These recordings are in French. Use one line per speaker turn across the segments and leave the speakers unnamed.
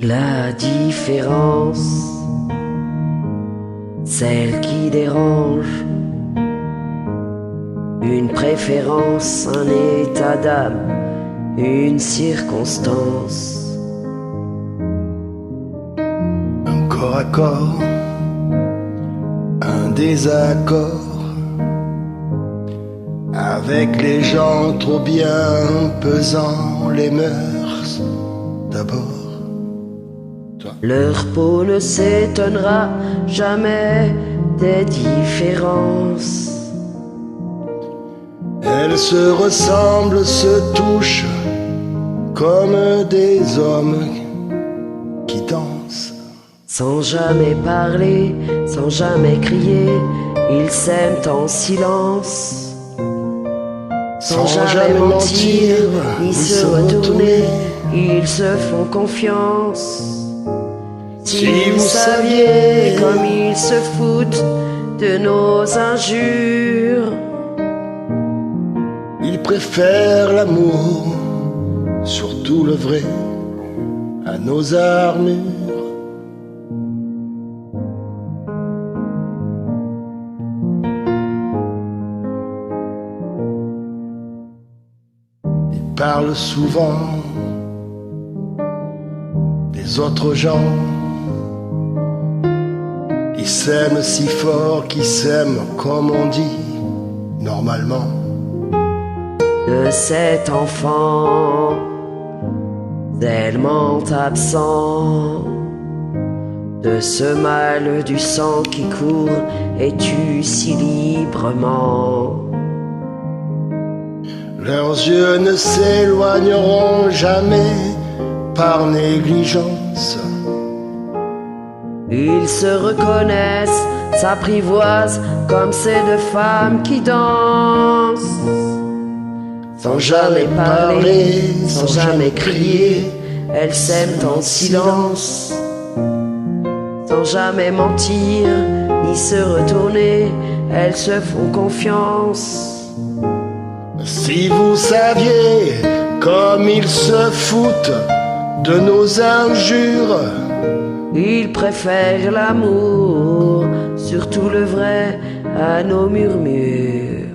La différence, celle qui dérange, une préférence, un état d'âme, une circonstance.
Un corps à corps, un désaccord avec les gens trop bien pesants, les mœurs d'abord.
Leur peau ne s'étonnera jamais des différences.
Elles se ressemblent, se touchent comme des hommes qui dansent.
Sans jamais parler, sans jamais crier, ils s'aiment en silence. Sans jamais mentir, ni se retourner, ils se font confiance. Si vous saviez comme ils se foutent de nos injures.
Ils préfèrent l'amour, surtout le vrai, à nos armures. Ils parlent souvent des autres gens. Ils s'aiment si fort qu'ils s'aiment comme on dit normalement.
De cet enfant tellement absent, de ce mal du sang qui court et tue si librement.
Leurs yeux ne s'éloigneront jamais par négligence.
Ils se reconnaissent, s'apprivoisent comme ces deux femmes qui dansent. Sans jamais parler, sans jamais crier, elles s'aiment en silence. Sans jamais mentir, ni se retourner, elles se font confiance.
Si vous saviez comme ils se foutent de nos injures.
Ils préfèrent l'amour, surtout le vrai, à nos murmures.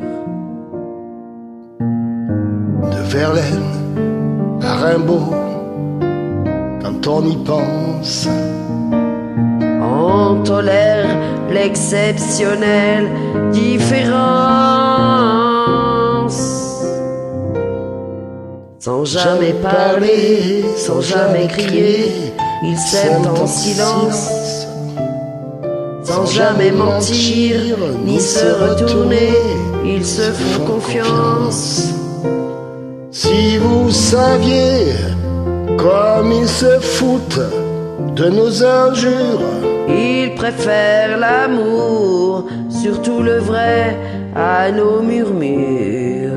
De Verlaine à Rimbaud, quand on y pense,
On tolère l'exceptionnelle différence. Sans jamais parler, sans jamais crier, ils s'aiment en silence. Sans jamais mentir, ni se retourner, ils se font confiance.
Si vous saviez comme ils se foutent de nos injures.
Ils préfèrent l'amour, surtout le vrai, à nos murmures.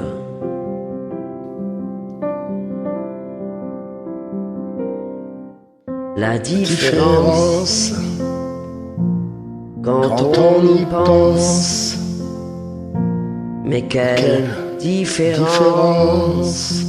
La différence, quand on y pense, mais quelle différence.